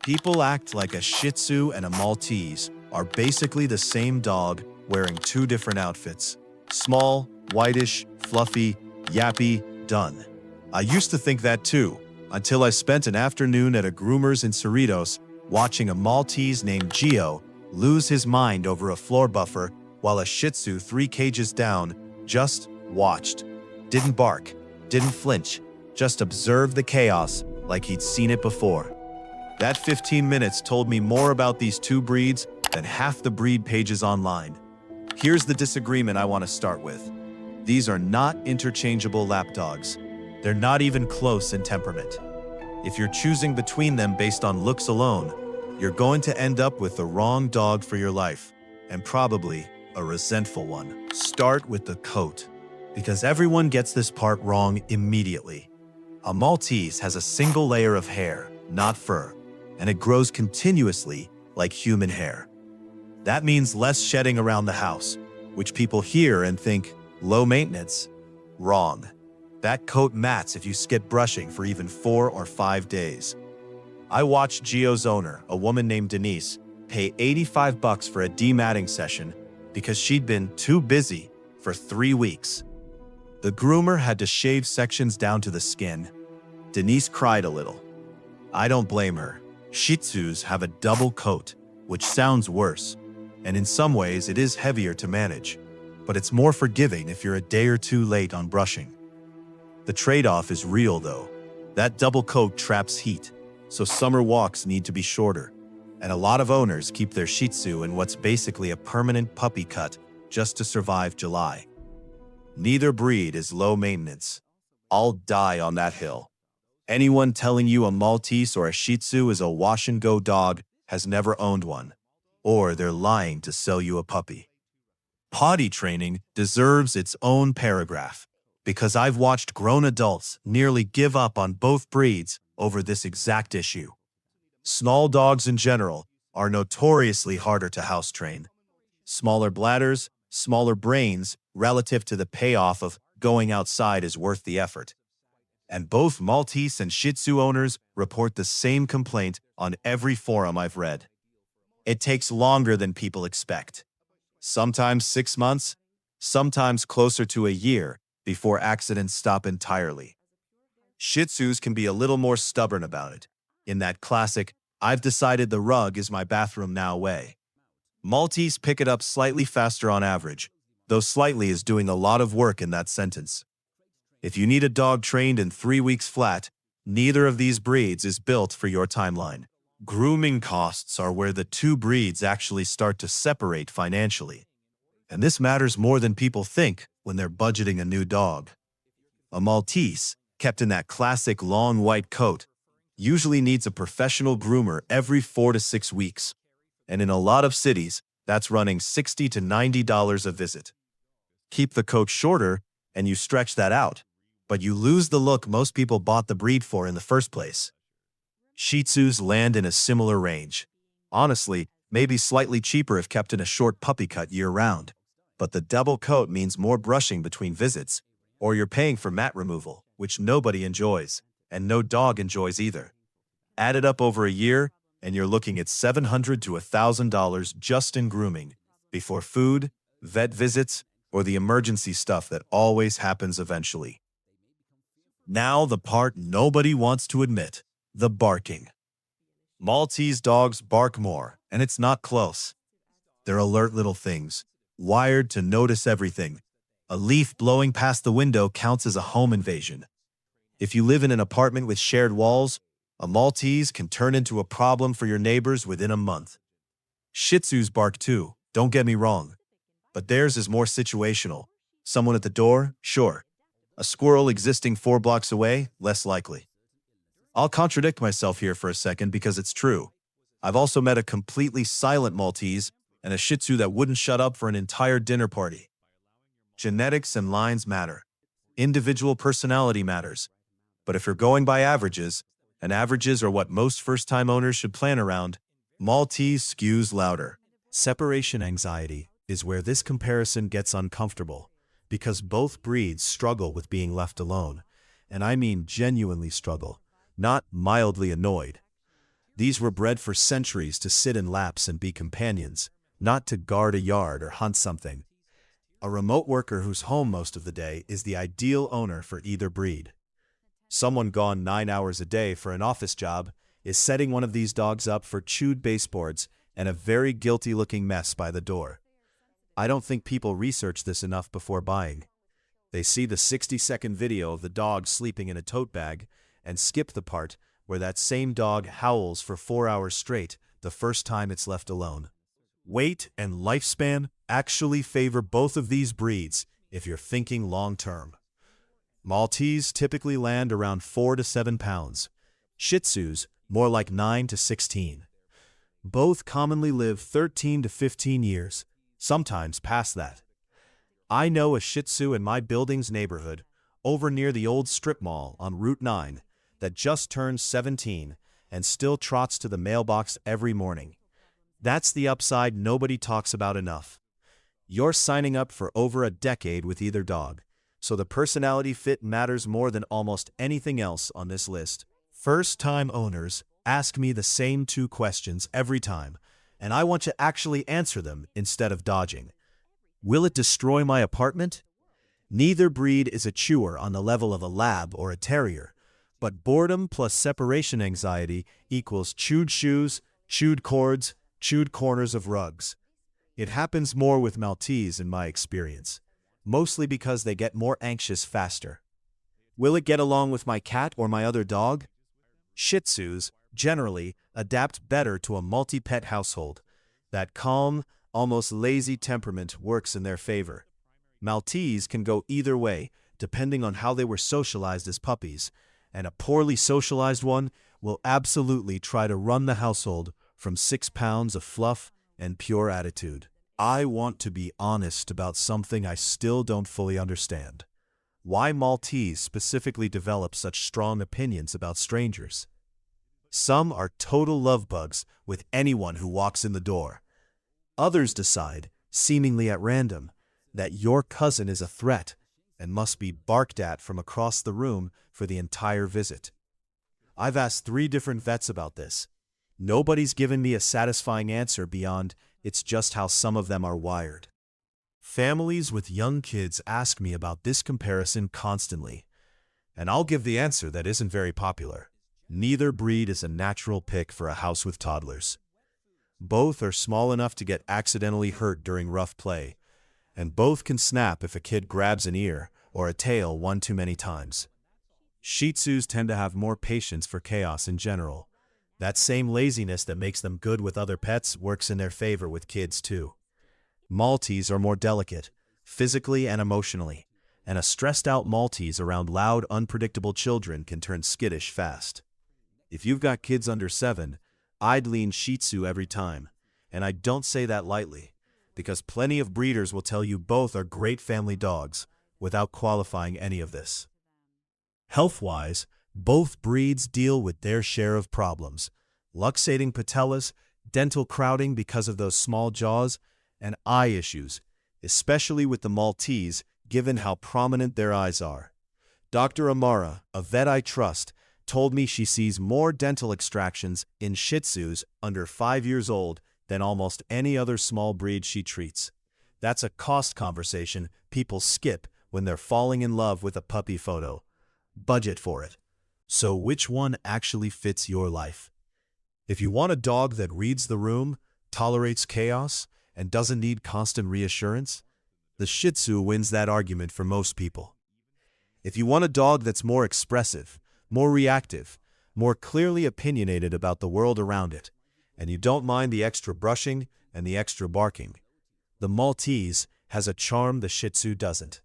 People act like a Shih Tzu and a Maltese are basically the same dog wearing two different outfits. Small, whitish, fluffy, yappy, done. I used to think that too, until I spent an afternoon at a groomer's in Cerritos watching a Maltese named Gio lose his mind over a floor buffer while a Shih Tzu 3 cages down just watched. Didn't bark, didn't flinch, just observed the chaos like he'd seen it before. That 15 minutes told me more about these two breeds than half the breed pages online. Here's the disagreement I want to start with. These are not interchangeable lapdogs. They're not even close in temperament. If you're choosing between them based on looks alone, you're going to end up with the wrong dog for your life, and probably a resentful one. Start with the coat, because everyone gets this part wrong immediately. A Maltese has a single layer of hair, not fur, and it grows continuously like human hair. That means less shedding around the house, which people hear and think, low maintenance. Wrong. That coat mats if you skip brushing for even 4 or 5 days. I watched Gio's owner, a woman named Denise, pay $85 for a dematting session because she'd been too busy for 3 weeks. The groomer had to shave sections down to the skin. Denise cried a little. I don't blame her. Shih Tzus have a double coat, which sounds worse, and in some ways it is heavier to manage, but it's more forgiving if you're a day or two late on brushing. The trade-off is real though. That double coat traps heat, so summer walks need to be shorter, and a lot of owners keep their Shih Tzu in what's basically a permanent puppy cut just to survive July. Neither breed is low maintenance. I'll die on that hill. Anyone telling you a Maltese or a Shih Tzu is a wash-and-go dog has never owned one, or they're lying to sell you a puppy. Potty training deserves its own paragraph, because I've watched grown adults nearly give up on both breeds over this exact issue. Small dogs in general are notoriously harder to house train. Smaller bladders, smaller brains relative to the payoff of going outside is worth the effort. And both Maltese and Shih Tzu owners report the same complaint on every forum I've read. It takes longer than people expect. Sometimes 6 months, sometimes closer to a year before accidents stop entirely. Shih Tzus can be a little more stubborn about it, in that classic, I've decided the rug is my bathroom now way. Maltese pick it up slightly faster on average, though slightly is doing a lot of work in that sentence. If you need a dog trained in 3 weeks flat, neither of these breeds is built for your timeline. Grooming costs are where the two breeds actually start to separate financially. And this matters more than people think when they're budgeting a new dog. A Maltese, kept in that classic long white coat, usually needs a professional groomer every 4 to 6 weeks. And in a lot of cities, that's running $60 to $90 a visit. Keep the coat shorter and you stretch that out, but you lose the look most people bought the breed for in the first place. Shih Tzus land in a similar range. Honestly, maybe slightly cheaper if kept in a short puppy cut year-round. But the double coat means more brushing between visits, or you're paying for mat removal, which nobody enjoys, and no dog enjoys either. Add it up over a year, and you're looking at $700 to $1,000 just in grooming, before food, vet visits, or the emergency stuff that always happens eventually. Now the part nobody wants to admit, the barking. Maltese dogs bark more, and it's not close. They're alert little things, wired to notice everything. A leaf blowing past the window counts as a home invasion. If you live in an apartment with shared walls, a Maltese can turn into a problem for your neighbors within a month. Shih Tzus bark too, don't get me wrong. But theirs is more situational. Someone at the door? Sure. A squirrel existing 4 blocks away? Less likely. I'll contradict myself here for a second because it's true. I've also met a completely silent Maltese and a Shih Tzu that wouldn't shut up for an entire dinner party. Genetics and lines matter. Individual personality matters. But if you're going by averages, and averages are what most first-time owners should plan around, Maltese skews louder. Separation anxiety is where this comparison gets uncomfortable, because both breeds struggle with being left alone, and I mean genuinely struggle, not mildly annoyed. These were bred for centuries to sit in laps and be companions, not to guard a yard or hunt something. A remote worker who's home most of the day is the ideal owner for either breed. Someone gone 9 hours a day for an office job is setting one of these dogs up for chewed baseboards and a very guilty-looking mess by the door. I don't think people research this enough before buying. They see the 60-second video of the dog sleeping in a tote bag and skip the part where that same dog howls for 4 hours straight the first time it's left alone. Weight and lifespan actually favor both of these breeds if you're thinking long-term. Maltese typically land around 4 to 7 pounds. Shih Tzus more like 9 to 16. Both commonly live 13 to 15 years, sometimes past that. I know a Shih Tzu in my building's neighborhood, over near the old strip mall on Route 9, that just turned 17 and still trots to the mailbox every morning. That's the upside nobody talks about enough. You're signing up for over a decade with either dog, so the personality fit matters more than almost anything else on this list. First-time owners ask me the same 2 questions every time, and I want to actually answer them instead of dodging. Will it destroy my apartment? Neither breed is a chewer on the level of a lab or a terrier, but boredom plus separation anxiety equals chewed shoes, chewed cords, chewed corners of rugs. It happens more with Maltese in my experience, mostly because they get more anxious faster. Will it get along with my cat or my other dog? Shih Tzus generally adapt better to a multi-pet household. That calm, almost lazy temperament works in their favor. Maltese can go either way, depending on how they were socialized as puppies, and a poorly socialized one will absolutely try to run the household from 6 pounds of fluff and pure attitude. I want to be honest about something I still don't fully understand. Why Maltese specifically develop such strong opinions about strangers? Some are total love bugs with anyone who walks in the door. Others decide, seemingly at random, that your cousin is a threat and must be barked at from across the room for the entire visit. I've asked 3 different vets about this. Nobody's given me a satisfying answer beyond it's just how some of them are wired. Families with young kids ask me about this comparison constantly, and I'll give the answer that isn't very popular. Neither breed is a natural pick for a house with toddlers. Both are small enough to get accidentally hurt during rough play, and both can snap if a kid grabs an ear or a tail one too many times. Shih Tzus tend to have more patience for chaos in general. That same laziness that makes them good with other pets works in their favor with kids too. Maltese are more delicate, physically and emotionally, and a stressed-out Maltese around loud, unpredictable children can turn skittish fast. If you've got kids under 7, I'd lean Shih Tzu every time, and I don't say that lightly, because plenty of breeders will tell you both are great family dogs without qualifying any of this. Health-wise, both breeds deal with their share of problems: luxating patellas, dental crowding because of those small jaws, and eye issues, especially with the Maltese given how prominent their eyes are. Dr. Amara, a vet I trust, told me she sees more dental extractions in Shih Tzus under 5 years old than almost any other small breed she treats. That's a cost conversation people skip when they're falling in love with a puppy photo. Budget for it. So which one actually fits your life? If you want a dog that reads the room, tolerates chaos, and doesn't need constant reassurance, the Shih Tzu wins that argument for most people. If you want a dog that's more expressive, more reactive, more clearly opinionated about the world around it, and you don't mind the extra brushing and the extra barking, the Maltese has a charm the Shih Tzu doesn't.